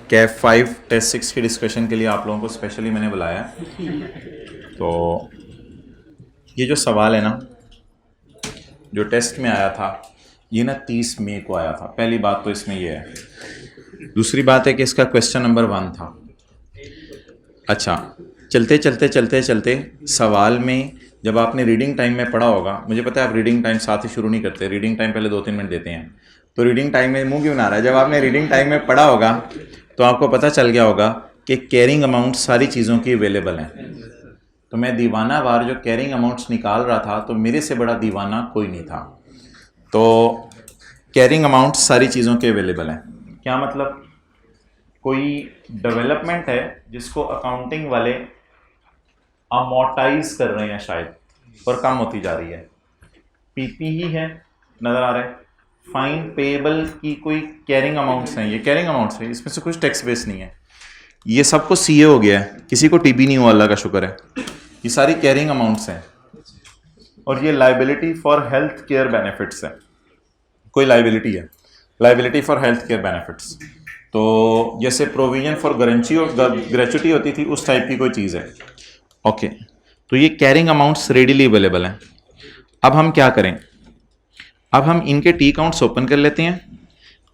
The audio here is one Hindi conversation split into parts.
कैफ 5 टेस्ट 6 की डिस्कशन के लिए आप लोगों को स्पेशली मैंने बुलाया है। तो ये जो सवाल है ना, जो टेस्ट में आया था, ये ना 30 मई को आया था। पहली बात तो इसमें ये है। दूसरी बात है कि इसका क्वेश्चन नंबर 1 था। अच्छा, चलते चलते चलते चलते सवाल में जब आपने रीडिंग टाइम में पढ़ा होगा, मुझे पता है आप रीडिंग टाइम साथ ही शुरू नहीं करते, रीडिंग टाइम पहले 2-3 मिनट देते हैं। तो रीडिंग टाइम में मुंह क्यों बना रहा है? जब आपने रीडिंग टाइम में पढ़ा होगा तो आपको पता चल गया होगा कि कैरिंग अमाउंट सारी चीज़ों की अवेलेबल हैं। तो मैं दीवाना वार जो कैरिंग अमाउंट्स निकाल रहा था, तो मेरे से बड़ा दीवाना कोई नहीं था। तो कैरिंग अमाउंट सारी चीज़ों के अवेलेबल हैं। क्या मतलब? कोई डेवलपमेंट है जिसको अकाउंटिंग वाले अमोर्टाइज कर रहे हैं शायद, और कम होती जा रही है। पीपी ही है, नज़र आ रहा है। फाइन पेएबल की कोई कैरिंग अमाउंट्स हैं, ये कैरिंग अमाउंट्स हैं, इसमें से कुछ टैक्स बेस नहीं है। ये सबको सीए हो गया है, किसी को टीबी नहीं हुआ, अल्लाह का शुक्र है। ये सारी कैरिंग अमाउंट्स हैं, और ये liability for health care benefits है। कोई लाइबिलिटी है, liability for health care benefits. तो जैसे प्रोविजन फॉर ग्रेचुटी होती थी, उस टाइप की कोई चीज़ है। ओके, तो ये कैरिंग अमाउंट्स रेडीली अवेलेबल हैं। अब हम क्या करें? अब हम इनके टी अकाउंट्स ओपन कर लेते हैं,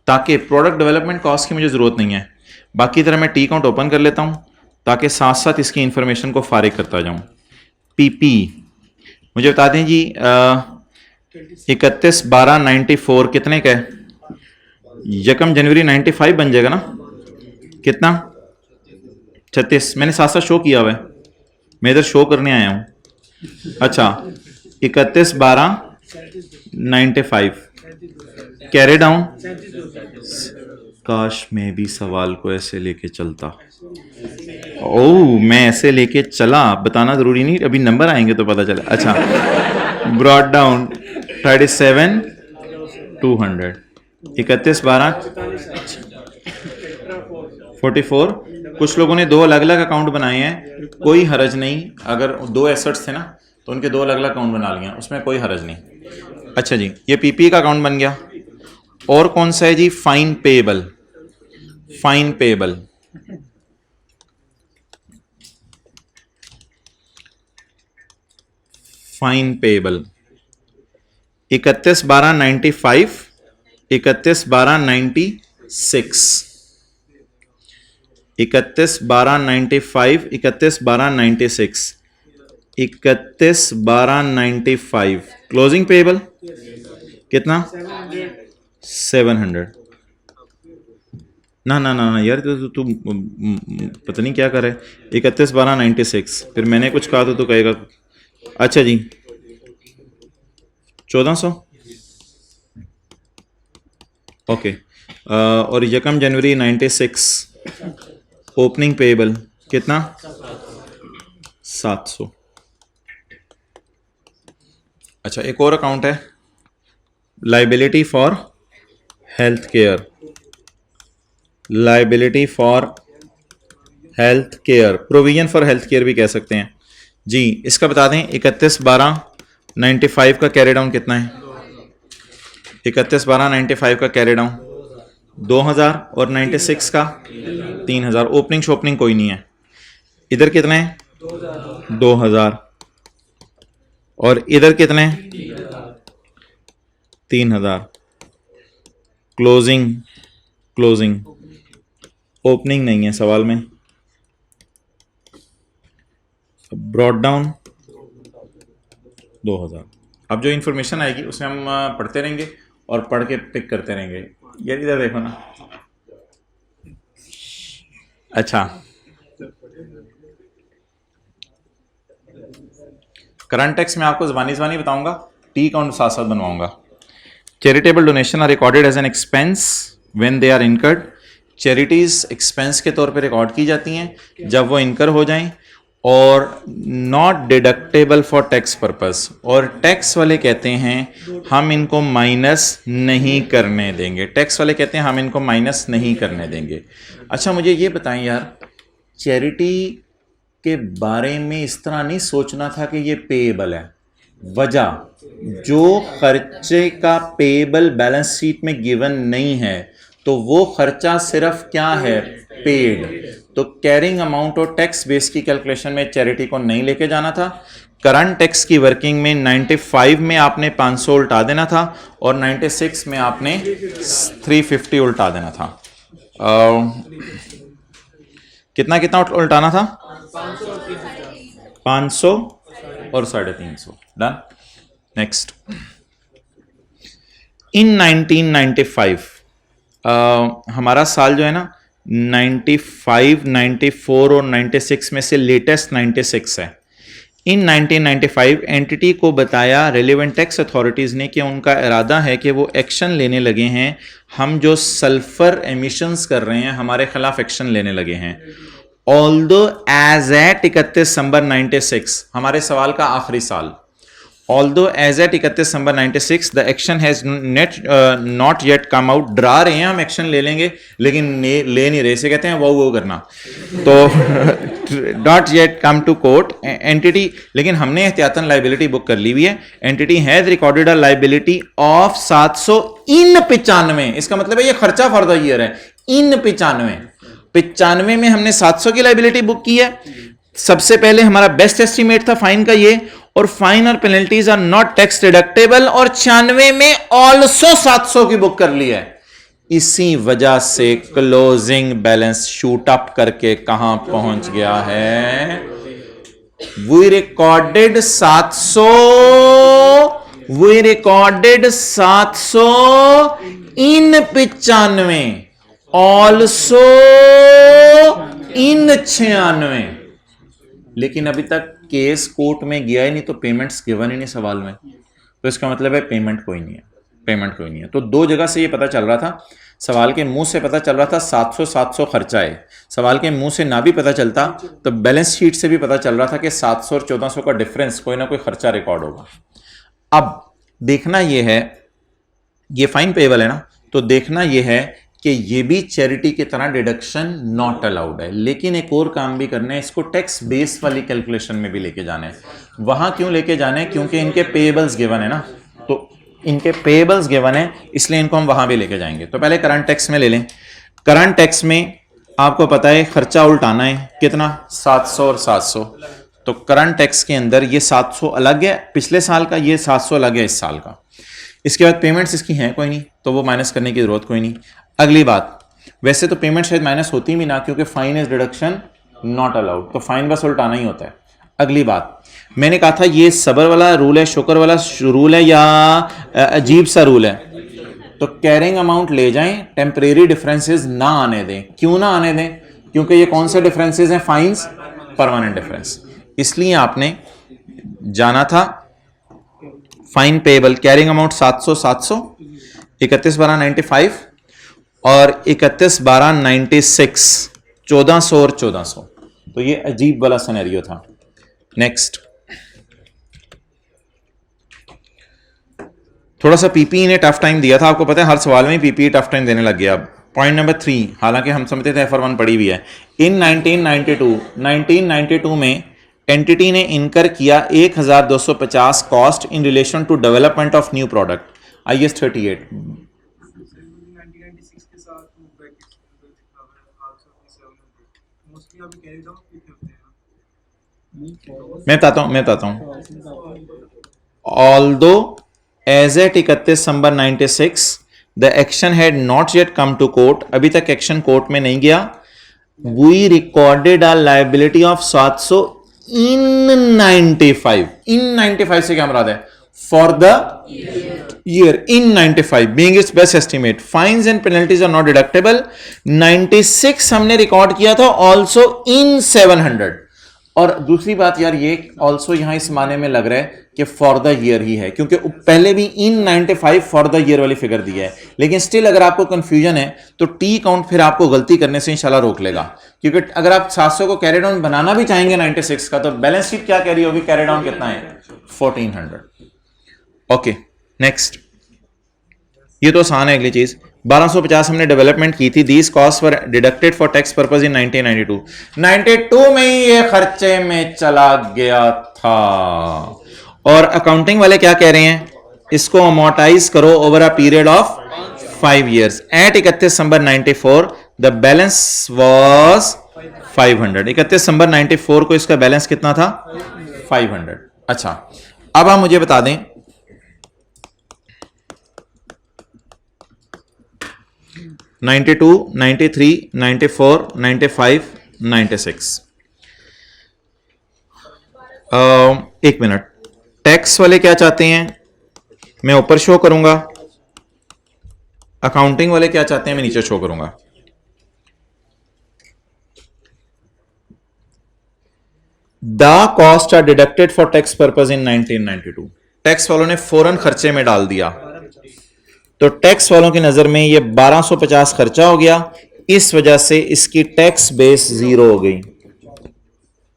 ताकि प्रोडक्ट डेवलपमेंट कॉस्ट की मुझे ज़रूरत नहीं है। बाकी तरह मैं टी अकाउंट ओपन कर लेता हूँ, ताकि साथ साथ इसकी इंफॉर्मेशन को फारिग करता जाऊँ। पीपी मुझे बता दें जी, 31/12/94 कितने का है? 1 जनवरी 95 बन जाएगा ना? कितना? 36। मैंने साथ साथ शो किया हुआ है, मैं इधर शो करने आया हूँ। अच्छा, 31/12/95 कैरी डाउन। काश मैं भी सवाल को ऐसे लेके चलता। ओह, मैं ऐसे लेके चला, बताना जरूरी नहीं, अभी नंबर आएंगे तो पता चला। अच्छा, ब्रॉड डाउन 37,200, 31/12/44। कुछ लोगों ने 2 अलग अलग अकाउंट बनाए हैं, कोई हरज नहीं। अगर 2 एसेट्स थे ना, तो उनके 2 अलग अलग अकाउंट बना लिए, उसमें कोई हरज नहीं। अच्छा जी, ये पीपी का अकाउंट बन गया। और कौन सा है जी? Fine payable. Fine payable, fine payable 31/12/95, 31/12/96, 31/12/95, 31/12/96, 31/12/95। Closing payable कितना? 700। ना ना ना ना यार, तू पता नहीं क्या कर रहा है। 31/12/96, फिर मैंने कुछ कहा तो तू कहेगा। अच्छा जी, 1400। ओके, और 1 जनवरी 96 ओपनिंग पेएबल कितना? 700। अच्छा, एक और अकाउंट है, liability for health care. Liability for health care, provision for health care भी कह सकते हैं जी। इसका बता दें, 31/12/95 का कैरी डाउन कितना है? 31/12/95 का कैरी डाउन 2000, और 96 का 3000। ओपनिंग शोपनिंग कोई नहीं है। इधर कितने हैं? 2000। और इधर कितने हैं? 3000। क्लोजिंग, क्लोजिंग ओपनिंग नहीं है सवाल में। Brought down 2000। अब जो इंफॉर्मेशन आएगी उसमें हम पढ़ते रहेंगे और पढ़ के पिक करते रहेंगे। यार इधर देखो ना। अच्छा, करंट टैक्स में आपको ज़बानी बताऊंगा, टी अकाउंट साथ साथ बनवाऊंगा। Charitable donation are recorded as an expense when they are incurred. Charities expense के तौर पे रिकॉर्ड की जाती हैं जब वो इनकर हो जाएं, और not deductible for tax purpose. और टैक्स वाले कहते हैं हम इनको माइनस नहीं करने देंगे। टैक्स वाले कहते हैं हम इनको माइनस नहीं करने देंगे। अच्छा, मुझे ये बताएं यार, चैरिटी के बारे में इस तरह नहीं सोचना था कि ये पेएबल है। वजह, जो खर्चे का पेएबल बैलेंस शीट में गिवन नहीं है, तो वो खर्चा सिर्फ क्या है, पेड। तो कैरिंग अमाउंट और टैक्स बेस की कैलकुलेशन में चैरिटी को नहीं लेके जाना था। करंट टैक्स की वर्किंग में 95 में आपने 500 उल्टा देना था और 96 में आपने 350 उल्टा देना था। कितना कितना उल्टाना था, 500 और 350। डन। नेक्स्ट, इन 1995 हमारा साल जो है ना 95, 94 और 96 में से लेटेस्ट 96 है। इन 1995 एंटिटी को बताया रेलेवेंट टैक्स अथॉरिटीज़ ने कि उनका इरादा है कि वो एक्शन लेने लगे हैं, हम जो सल्फर एमिशंस कर रहे हैं हमारे खिलाफ एक्शन लेने लगे हैं। ऑल्दो एज एट 31 दिसंबर 96, हमारे सवाल का आखिरी साल, although as at 31 December 96 the action has not yet come out. डरा रहे हैं हम एक्शन ले लेंगे लेकिन ले नहीं रहे, इसे कहते हैं वो करना। तो not yet come to court entity, लेकिन हमने एहतियातन लाइबिलिटी बुक कर ली हुई है। Entity has recorded a liability of 700 in 95। इसका मतलब है ये खर्चा फॉर द ईयर है। इन 95 में हमने 700 की लाइबिलिटी बुक की है। सबसे पहले हमारा बेस्ट एस्टीमेट था फाइन का ये, और फाइन और penalties are not tax deductible, और 96 में ऑल्सो 700 की बुक कर ली है। इसी वजह से क्लोजिंग बैलेंस शूट अप करके कहां पहुंच गया है, we recorded 700 in 95, also in 96। लेकिन अभी तक केस कोर्ट में गया ही नहीं, तो पेमेंट्स गिवन ही नहीं सवाल में, तो इसका मतलब है पेमेंट कोई नहीं है। तो दो जगह से ये पता चल रहा था, सवाल के मुंह से पता चल रहा था 700 खर्चा है, सवाल के मुंह से ना भी पता चलता तो बैलेंस शीट से भी पता चल रहा था कि 700 और 1400 का डिफरेंस, कोई ना कोई खर्चा रिकॉर्ड होगा। अब देखना यह है, ये फाइन पेएबल है ना, तो देखना यह है कि ये भी चैरिटी की तरह डिडक्शन नॉट अलाउड है। लेकिन एक और काम भी करना है, इसको टैक्स बेस वाली कैलकुलेशन में भी लेके जाना है। वहां क्यों लेके जाना है, क्योंकि इनके पेएबल्स गिवन है ना, तो इनके पेएबल्स गिवन है, इसलिए इनको हम वहां भी लेके जाएंगे। तो पहले करंट टैक्स में ले लें। करंट टैक्स में आपको पता है खर्चा उल्टाना है कितना, 700 और 700। तो करंट टैक्स के अंदर ये 700 अलग है पिछले साल का, ये 700 अलग है इस साल का। इसके बाद पेमेंट्स इसकी हैं कोई नहीं, तो वो माइनस करने की जरूरत कोई नहीं। अगली बात, वैसे तो पेमेंट शायद माइनस होती भी ना, क्योंकि fine is deduction not allowed, तो फाइन बस उल्टाना ही होता है। अगली बात, मैंने कहा था ये सबर वाला रूल है, शुक्र वाला रूल है, या अजीब सा रूल है। तो कैरिंग अमाउंट ले जाएं, टेम्परेरी डिफरेंसेस ना आने दें। क्यों ना आने दें, क्योंकि ये कौन से डिफरेंसेस हैं, फाइन्स, परमानेंट डिफरेंस। इसलिए आपने जाना था फाइन पेएबल, कैरिंग अमाउंट 700, 31/12/95 और 31/12/96, 1400 और 1400। तो ये अजीब वाला सिनेरियो था। नेक्स्ट, थोड़ा सा पीपीई ने टफ टाइम दिया था, आपको पता है हर सवाल में पीपीई टफ टाइम देने लग गया। पॉइंट नंबर 3, हालांकि हम समझते थे FR1 पड़ी हुई है। इन 1992 में एंटिटी ने इनकर किया 1250 cost in relation to development of new product IS 38। मैं बताता हूं। Although as at 31 December 96 the action had not yet come to court, अभी तक एक्शन कोर्ट में नहीं गया। We recorded a liability of 700 in 95। In 95 से क्या मुराद है, for the year in 95 being its best estimate. Fines and penalties are not deductible. 96 हमने रिकॉर्ड किया था ऑल्सो इन 700। और दूसरी बात यार, ये ऑल्सो यहां इस माने में लग रहा है कि फॉर द ईयर ही है, क्योंकि पहले भी इन 95 फॉर द ईयर वाली फिगर दी है। लेकिन स्टिल अगर आपको कंफ्यूजन है तो टी काउंट फिर आपको गलती करने से इंशाल्लाह रोक लेगा, क्योंकि अगर आप 700 को कैरी डाउन बनाना भी चाहेंगे 96 का, तो बैलेंस शीट क्या कह रही होगी, कैरी डाउन कितना है, 1400। ओके नेक्स्ट, ये तो आसान है। अगली चीज 1250 हमने डेवलपमेंट की थी। These cost were deducted for tax purpose in 1992 में ही ये खर्चे में चला गया था। और अकाउंटिंग वाले क्या कह रहे हैं, इसको अमोर्टाइज करो over a period of 5 years. At 31 December 94 the balance was 500. 31 दिसंबर 94 को इसका बैलेंस कितना था? 500. अच्छा, अब आप मुझे बता दें 92, 93, 94, 95, 96. एक मिनट, टैक्स वाले क्या चाहते हैं मैं ऊपर शो करूंगा, अकाउंटिंग वाले क्या चाहते हैं मैं नीचे शो करूंगा. The cost are deducted for tax purpose in 1992. Tax वालों ने फौरन खर्चे में डाल दिया, तो टैक्स वालों की नजर में ये 1250 खर्चा हो गया, इस वजह से इसकी टैक्स बेस जीरो हो गई,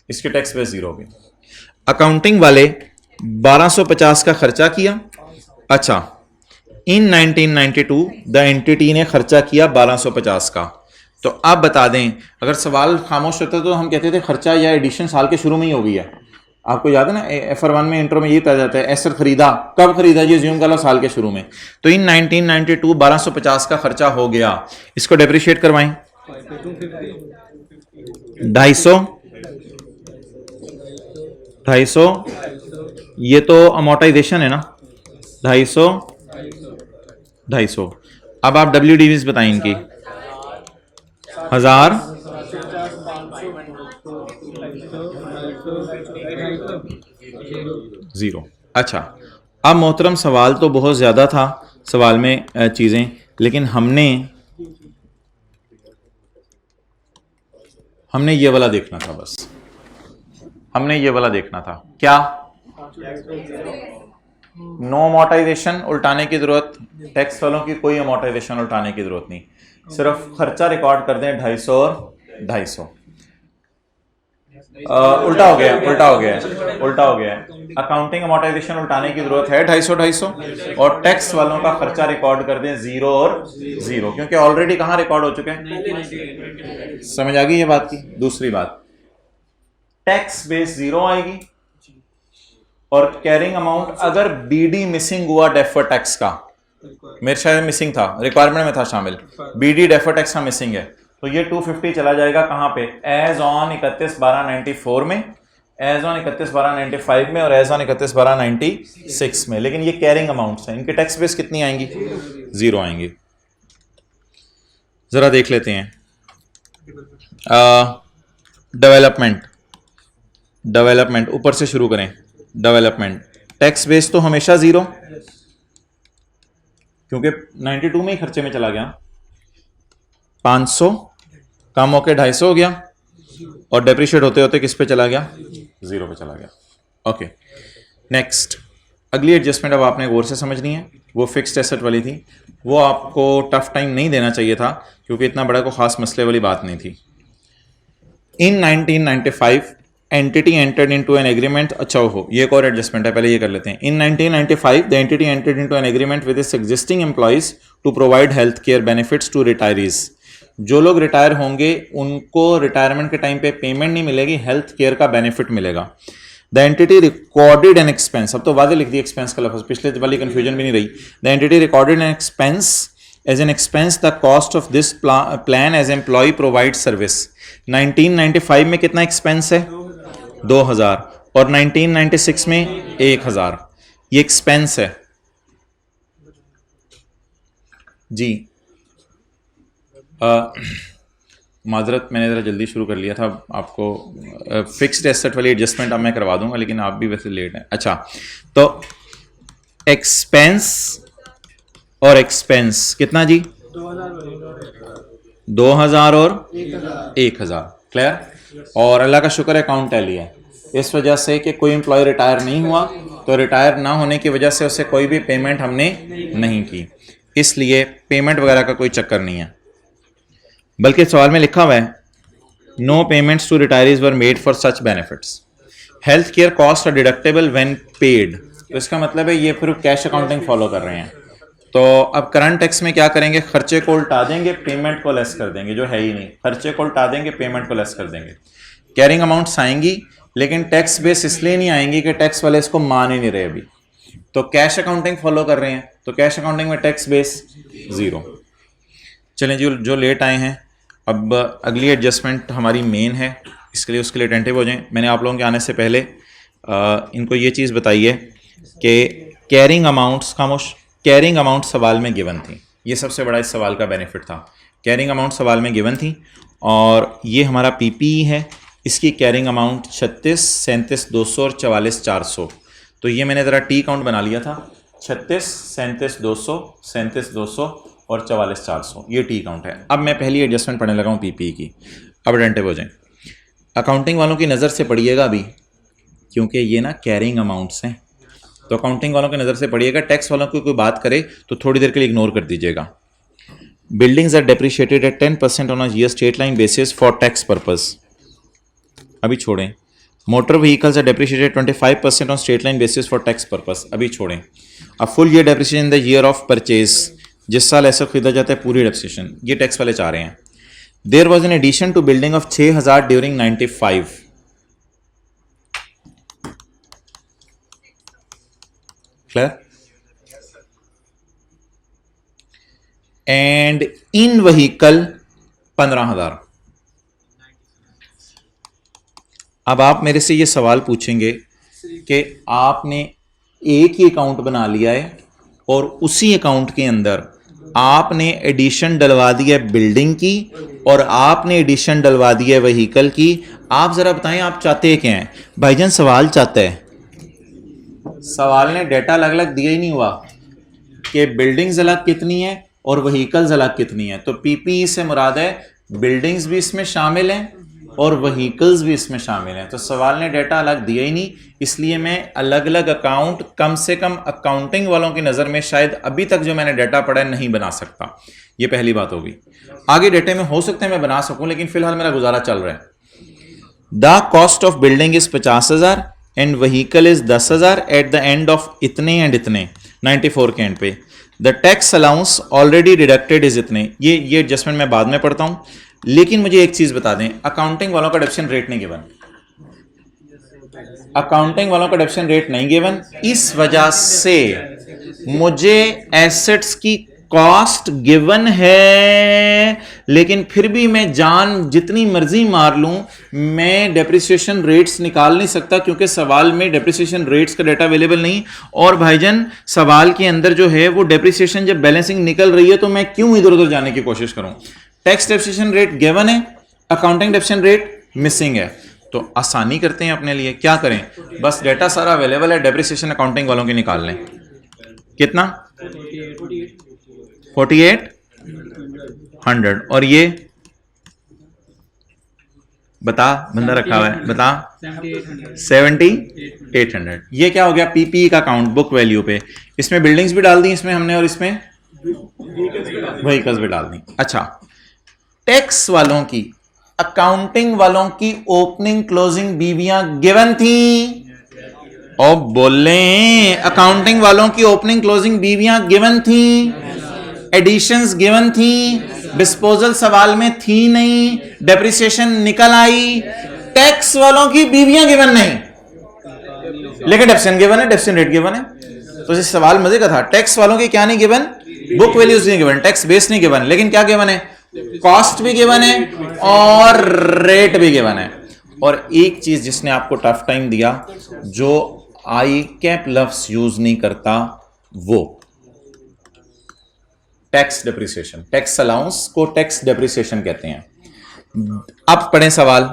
इसकी टैक्स बेस जीरो हो गई. अकाउंटिंग वाले 1250 का खर्चा किया. अच्छा, इन 1992 द एंटिटी ने खर्चा किया 1250 का. तो आप बता दें, अगर सवाल खामोश होता तो हम कहते थे खर्चा या एडिशन साल के शुरू में ही हो गई है. आपको याद है ना, FR1 में इंट्रो में ये कहा जाता है एसर खरीदा, कब खरीदा, ये ज्यूम कर लो साल के शुरू में. तो इन 1992 1250 का खर्चा हो गया, इसको डेप्रिशिएट करवाएं 250, ये तो अमोर्टाइजेशन है ना, 250. अब आप WDVs बताएं इनकी 1000, 0. अच्छा, अब मोहतरम सवाल तो बहुत ज्यादा था, सवाल में चीजें, लेकिन हमने ये वाला देखना था, बस हमने ये वाला देखना था. क्या? नो अमोर्टाइजेशन उल्टाने की जरूरत, टैक्स वालों की कोई अमोर्टाइजेशन उल्टाने की जरूरत नहीं, सिर्फ खर्चा रिकॉर्ड कर दें 250 और 250. उल्टा हो गया. अकाउंटिंग अमोर्टाइजेशन उल्टाने की जरूरत है 250, और टैक्स वालों का खर्चा रिकॉर्ड कर दें 0 और 0, क्योंकि ऑलरेडी कहां रिकॉर्ड हो चुके हैं. समझ आ गई ये बात की. दूसरी बात, टैक्स बेस 0 आएगी, और कैरिंग अमाउंट अगर BD मिसिंग हुआ डेफर टैक्स का, मेरे शायद मिसिंग था, रिक्वायरमेंट में था शामिल, BD डेफर टैक्स का मिसिंग है, तो ये 250 चला जाएगा कहां पे? एज ऑन 31/12/94 में, एज ऑन 31/12/95 में, और एज ऑन 31/12/96 में. लेकिन ये कैरिंग अमाउंट्स हैं, इनके टैक्स बेस कितनी आएंगी? 0 आएंगी. जरा देख लेते हैं. डेवलपमेंट ऊपर से शुरू करें. डेवलपमेंट टैक्स बेस तो हमेशा 0, क्योंकि 92 में ही खर्चे में चला गया. 500 कम होके 250 हो गया, और डेप्रिशिएट होते होते किस पे चला गया? 0 पे चला गया. Okay, next. अगली एडजस्टमेंट अब आपने गौर से समझनी है, वो फिक्स्ड एसेट वाली थी. वो आपको टफ टाइम नहीं देना चाहिए था, क्योंकि इतना बड़ा कोई खास मसले वाली बात नहीं थी. इन 1995 entity entered into an agreement. अच्छा हो, ये एक और एडजस्टमेंट है, पहले ये कर लेते हैं. In 1995 the entity entered into an agreement with its existing employees to provide health care benefits to retirees. जो लोग रिटायर होंगे उनको रिटायरमेंट के टाइम पे पेमेंट नहीं मिलेगी, हेल्थ केयर का बेनिफिट मिलेगा. The entity recorded an expense, अब तो वादे लिख दी एक्सपेंस का लफ्ज, पिछले वाली कंफ्यूजन भी नहीं रही. The entity recorded an expense as an expense the cost of this plan as employ provide service. 1995 में कितना एक्सपेंस है? 2000, और 1996 में 1000. ये एक्सपेंस है जी. माजरत, मैंने ज़रा जल्दी शुरू कर लिया था आपको. फिक्स्ड एसेट वाली एडजस्टमेंट अब मैं करवा दूंगा, लेकिन आप भी वैसे लेट हैं. अच्छा, तो एक्सपेंस और एक्सपेंस कितना जी? 2000 और 1000. क्लियर? और अल्लाह का शुक्र है अकाउंट टैली है, इस वजह से कि कोई एम्प्लॉय रिटायर नहीं हुआ, तो रिटायर ना होने की वजह से उसे कोई भी पेमेंट हमने नहीं की, इसलिए पेमेंट वगैरह का कोई चक्कर नहीं है. बल्कि सवाल में लिखा हुआ है no payments to retirees were made for such benefits. Health care cost are deductible when paid. तो इसका मतलब है ये फिर कैश अकाउंटिंग फॉलो कर रहे हैं. तो अब करंट टैक्स में क्या करेंगे? खर्चे को उल्टा देंगे, पेमेंट को लेस कर देंगे, जो है ही नहीं. खर्चे को उल्टा देंगे, पेमेंट को लेस कर देंगे. कैरिंग अमाउंट्स आएंगी, लेकिन टैक्स बेस इसलिए नहीं आएंगी कि टैक्स वाले इसको मान ही नहीं रहे अभी. तो कैश अकाउंटिंग फॉलो कर रहे हैं, तो कैश अकाउंटिंग में टैक्स बेस 0. चलें जो जो लेट आए हैं, अब अगली एडजस्टमेंट हमारी मेन है, इसके लिए उसके लिए अटेंटिव हो जाएं। मैंने आप लोगों के आने से पहले इनको ये चीज़ बताई है कि कैरिंग अमाउंट्स, खामोश, कैरिंग अमाउंट सवाल में गिवन थी। ये सबसे बड़ा इस सवाल का बेनिफिट था, कैरिंग अमाउंट सवाल में गिवन थी। और ये हमारा पीपीई है, इसकी कैरिंग अमाउंट 36, 37, 200 और 44, 400। तो ये मैंने ज़रा टी काउंट बना लिया था, 36, 37, 200, 37, 200 और 44, 400, ये टी काउंट है। अब मैं पहली एडजस्टमेंट पढ़ने लगा हूँ पीपीई की। अब अटेंटिव हो जाएं, अकाउंटिंग वालों की नज़र से पढ़िएगा अभी, क्योंकि ये ना कैरिंग अमाउंट्स हैं, तो अकाउंटिंग वालों की नज़र से पढ़िएगा। टैक्स वालों की कोई बात करे तो थोड़ी देर के लिए इग्नोर कर दीजिएगा। Buildings are depreciated at 10% on a year straight line basis for tax purpose, अभी छोड़ें। Motor vehicles are depreciated 25% on straight line basis for tax purpose, अभी छोड़ें। A full year depreciation in the year of purchase, जिस साल ऐसा खरीदा जाता है पूरी डेप्रिसिएशन, ये टैक्स वाले चाह रहे हैं। There was an addition to building of 6000 during 95, clear, and in vehicle 15,000। अब आप मेरे से ये सवाल पूछेंगे कि आपने एक ही अकाउंट बना लिया है और उसी अकाउंट के अंदर आपने एडिशन डलवा दी है बिल्डिंग की और आपने एडिशन डलवा दी है व्हीकल की। आप जरा बताएं आप चाहते क्या हैं? भाईजान सवाल चाहता है, सवाल ने डेटा अलग अलग दिया ही नहीं हुआ कि बिल्डिंग्स अलग कितनी है और व्हीकल्स अलग कितनी है। तो पीपीई से मुराद है बिल्डिंग्स भी इसमें शामिल हैं और व्हीकल्स भी इसमें शामिल हैं। तो सवाल ने डेटा अलग दिया ही नहीं, इसलिए मैं अलग अलग अकाउंट कम से कम अकाउंटिंग वालों की नज़र में शायद अभी तक जो मैंने डेटा पढ़ा है नहीं बना सकता। ये पहली बात होगी। आगे डेटे में हो सकता है मैं बना सकूं, लेकिन फिलहाल मेरा गुजारा चल रहा है। The cost of building is 50,000 and vehicle is 10,000 at the end of इतने एंड इतने, 94 के एंड पे। The tax allowance already deducted is इतने। ये एडजस्टमेंट मैं बाद में पढ़ता हूं, लेकिन मुझे एक चीज बता दें, अकाउंटिंग वालों का डेप्शन रेट नहीं गिवन, अकाउंटिंग वालों का डेप्शन रेट नहीं गिवन। इस वजह से मुझे एसेट्स की कॉस्ट गिवन है, लेकिन फिर भी मैं जान जितनी मर्जी मार लूं मैं डेप्रिसिएशन रेट्स निकाल नहीं सकता, क्योंकि सवाल में डेप्रिसिएशन रेट्स का डाटा अवेलेबल नहीं। और भाईजान सवाल के अंदर जो है वो डेप्रिसिएशन जब बैलेंसिंग निकल रही है तो मैं क्यों इधर उधर जाने की कोशिश करूं। टैक्स डेप्रिसिएशन रेट गिवन है, अकाउंटिंग डेप्रिसिएशन रेट मिसिंग है। तो आसानी करते हैं अपने लिए, क्या करें, बस डेटा सारा अवेलेबल है, डेप्रिसिएशन अकाउंटिंग वालों के निकाल लें। कितना? 4800। और ये बता, बंदा रखा हुआ है, बता 7800। ये क्या हो गया? पीपीई का काउंट बुक वैल्यू पे। इसमें बिल्डिंग्स भी डाल दी इसमें हमने और इसमें व्हीकल्स भी डाल दी। अच्छा, टैक्स वालों की, अकाउंटिंग वालों की ओपनिंग क्लोजिंग बीवियां गिवन थी। और बोले अकाउंटिंग वालों की ओपनिंग क्लोजिंग बीवियां गिवन थी, एडिशंस गिवन थी, डिस्पोजल सवाल में थी नहीं, डेप्रिसिएशन निकल आई। टैक्स वालों की बीवियां गिवन नहीं, लेकिन डेप्शन गिवन है, डेप्शन रेट गिवन है। तो इस सवाल मजे का था, टैक्स वालों की क्या नहीं गिवन? बुक वैल्यूज नहीं गिवन, टैक्स बेस नहीं गिवन, लेकिन क्या गिवन है? कॉस्ट भी गिवन है और रेट भी गिवन है। और एक चीज जिसने आपको टफ टाइम दिया, जो आई कैप लफ्ज यूज नहीं करता, वो टैक्स डेप्रिसिएशन। टैक्स अलाउंस को टैक्स डेप्रिसिएशन कहते हैं। अब पढ़ें सवाल,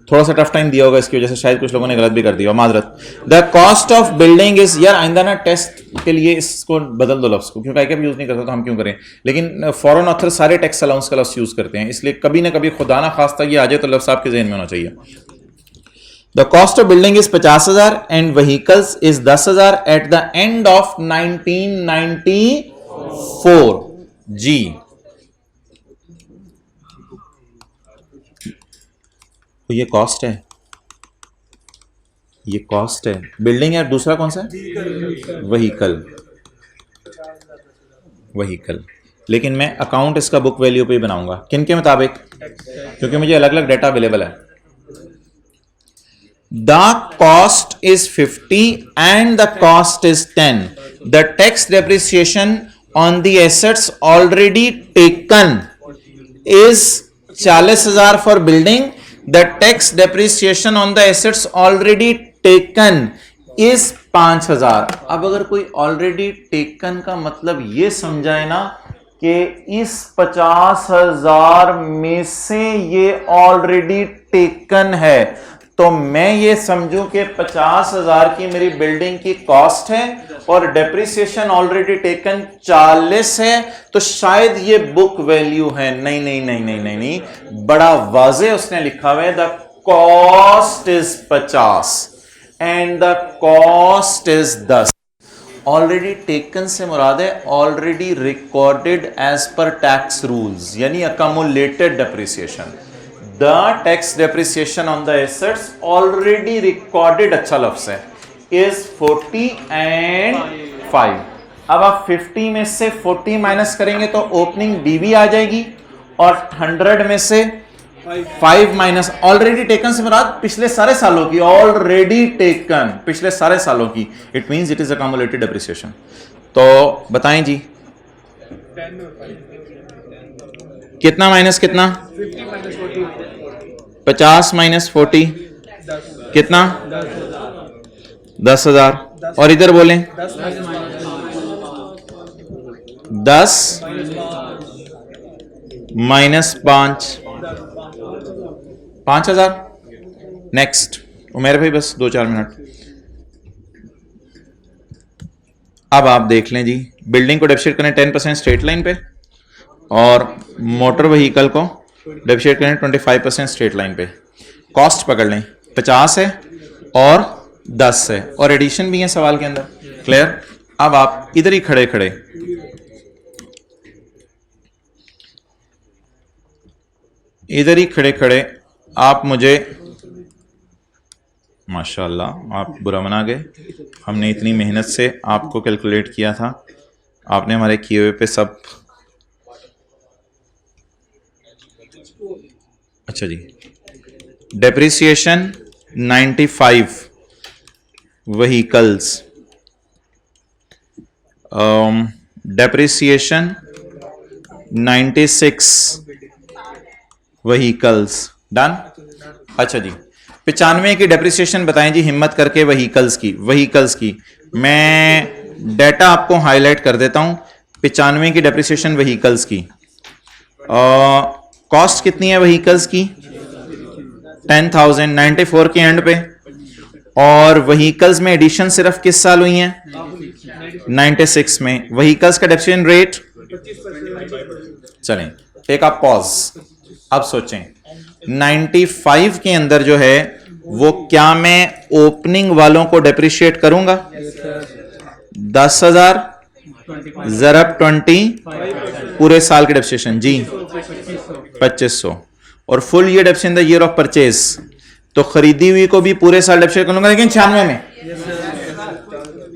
थोड़ा सा टफ टाइम दिया होगा इसकी वजह से शायद कुछ लोगों ने गलत भी कर दिया, माजरत। The cost of building is, यार आइंदा ना टेस्ट के लिए इसको बदल दो लफ्ज को, क्योंकि आई कैप यूज नहीं करता तो हम क्यों करें, लेकिन फॉरेन ऑथर सारे टैक्स अलाउंस का लफ्ज यूज करते हैं, इसलिए कभी ना कभी खुदा ना खास्ता ये आ जाए तो लफ्ज आपके जहन में होना चाहिए। The cost of building is 50,000 and vehicles is 10,000 at the end of 1994 जी। तो ये कॉस्ट है, ये कॉस्ट है, बिल्डिंग है। दूसरा कौन सा है? Vehicle, vehicle. लेकिन मैं अकाउंट इसका बुक वैल्यू पे ही बनाऊंगा, किन के मुताबिक? क्योंकि मुझे अलग अलग डेटा अवेलेबल है। The cost is 50 and the cost is 10। The tax depreciation on the assets already taken is 40,000 for building, the tax depreciation on the assets already taken is 5,000। अब अगर कोई ऑलरेडी टेकन का मतलब ये समझाए ना कि इस 50,000 में से ये ऑलरेडी टेकन है, तो मैं ये समझूं कि 50,000 की मेरी बिल्डिंग की कॉस्ट है और डेप्रिसिएशन ऑलरेडी टेकन 40 है, तो शायद ये बुक वैल्यू है। नहीं नहीं नहीं नहीं नहीं नहीं, बड़ा वाज़े उसने लिखा हुआ है the cost is 50 and the cost is 10। Already taken से मुराद है already recorded as per tax rules, यानी accumulated depreciation. The tax depreciation on the assets already recorded, अच्छा लफ्ज है, इज 40 एंड 5। अब आप 50 में से 40 माइनस करेंगे तो ओपनिंग डीवी आ जाएगी, और 100 में से 5 माइनस ऑलरेडी टेकन से मुराद पिछले सारे सालों की, ऑलरेडी टेकन पिछले सारे सालों की, it means it is accumulated depreciation. तो बताएं जी, कितना माइनस कितना? 50 माइनस 40 कितना? 10,000। और इधर बोलें 10 माइनस 5, 5,000। नेक्स्ट उमेर भाई, बस 2-4 मिनट। अब आप देख लें जी, बिल्डिंग को डेप्रिशिएट करें 10% स्ट्रेट लाइन पे, और मोटर व्हीकल को डेप्रिशिएट करें 25% स्ट्रेट लाइन पे। कॉस्ट पकड़ लें, 50 है और 10 है, और एडिशन भी है सवाल के अंदर। क्लियर? अब आप इधर ही खड़े खड़े आप मुझे, माशाल्लाह आप बुरा मना गए, हमने इतनी मेहनत से आपको कैलकुलेट किया था, आपने हमारे किए हुए पे सब। अच्छा जी, depreciation 95 vehicles, depreciation 96 vehicles, done. अच्छा जी, 95 की डेप्रिसिएशन बताएं जी हिम्मत करके, व्हीकल्स की मैं डाटा आपको हाईलाइट कर देता हूं। 95 की डेप्रिसिएशन व्हीकल्स की, कॉस्ट कितनी है व्हीकल्स की? 10,000, 94 के एंड पे। और व्हीकल्स में एडिशन सिर्फ किस साल हुई है? 96 में। व्हीकल्स का डेप्रिसिएशन रेट, चलें टेक अ पॉज, अब सोचें 95 के अंदर जो है वो क्या मैं ओपनिंग वालों को डेप्रिशिएट करूंगा? 10,000 ज़रब 20 पूरे साल के डेप्रिसिएशन जी 2500, और full year depreciation the year of purchase, तो खरीदी हुई को भी पूरे साल डेप्रिशिएट करूंगा, लेकिन 96 में।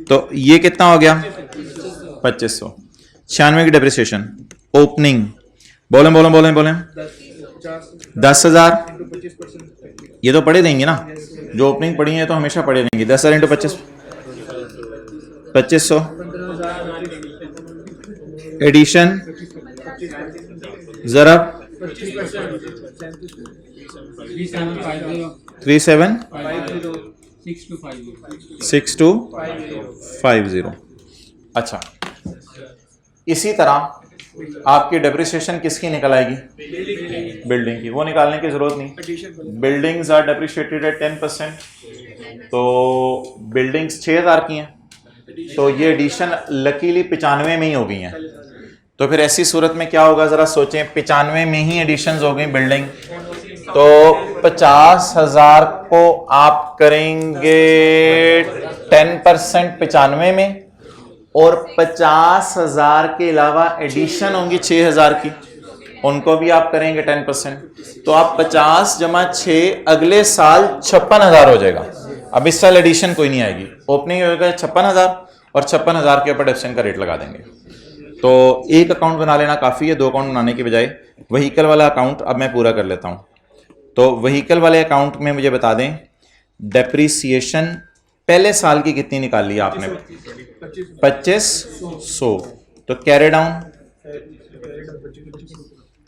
तो ये कितना हो गया? 2500। 96 की डेप्रिसिएशन ओपनिंग, बोलें 10,000, ये तो पढ़े देंगे ना, जो ओपनिंग पढ़ी है तो हमेशा पढ़े देंगे। 10,000 इंटू 25, 2500। एडिशन जरा 376250। अच्छा, इसी तरह आपकी डेप्रिसिएशन किसकी निकल आएगी? बिल्डिंग की। वो निकालने की जरूरत नहीं, बिल्डिंग्स आर डेप्रिशिएटेड एट 10%, तो बिल्डिंग्स 6,000 की हैं, तो ये एडिशन लकीली 95 में ही हो गई हैं। तो फिर ऐसी सूरत में क्या होगा जरा सोचें, 95 में ही एडिशन हो गई बिल्डिंग, तो 50,000 को आप करेंगे 10% 95 में, और 50,000 के अलावा एडिशन होंगी 6,000 की, उनको भी आप करेंगे 10%, तो आप 50 जमा 6 अगले साल 56,000 हो जाएगा। अब इस साल एडिशन कोई नहीं आएगी, ओपनिंग होगा 56,000 और 56,000 के ऊपर डेप्रिसिएशन का रेट लगा देंगे। तो एक अकाउंट बना लेना काफ़ी है, 2 अकाउंट बनाने की बजाय। व्हीकल वाला अकाउंट अब मैं पूरा कर लेता हूँ। तो व्हीकल वाले अकाउंट में मुझे बता दें डेप्रिसिएशन पहले साल की कितनी निकाल ली आपने? 2500। तो कैरी डाउन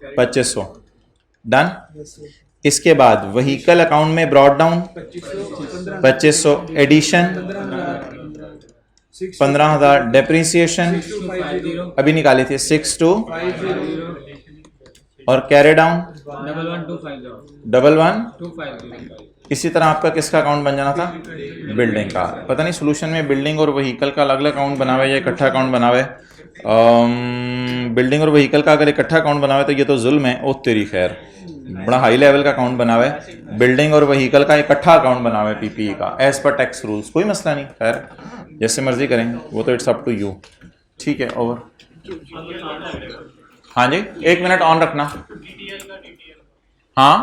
2500 डन। इसके बाद व्हीकल अकाउंट में ब्रॉड डाउन 2500 एडिशन 15,000 डेप्रिसिएशन अभी निकाली थी 62 और कैरी डाउन 11,250। इसी तरह आपका किसका अकाउंट बन जाना था? बिल्डिंग का। पता नहीं सोल्यूशन में बिल्डिंग और व्हीकल का अलग अलग अकाउंट बनावे या इकट्ठा अकाउंट बनावे। बिल्डिंग और व्हीकल का अगर इकट्ठा अकाउंट बनावे तो ये तो जुल्म है। ओ तेरी खैर, बड़ा हाई लेवल का अकाउंट बनावे। बिल्डिंग और व्हीकल का इकट्ठा अकाउंट बनावे पीपीई का, एज पर टैक्स रूल्स। कोई मसला नहीं, खैर जैसे मर्जी करेंगे वो तो इट्स अप टू यू। ठीक है, ओवर। हाँ जी, 1 मिनट ऑन रखना। हाँ,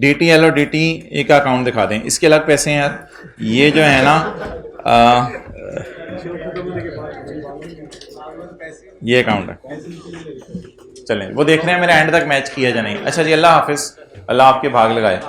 DTL और DTE का अकाउंट दिखा दें, इसके अलग पैसे हैं यार। ये जो है ना ये अकाउंट है। चलें, वो देख रहे हैं मेरा एंड तक मैच किया या नहीं। अच्छा जी, अल्लाह हाफिज़, अल्लाह आपके भाग लगाए।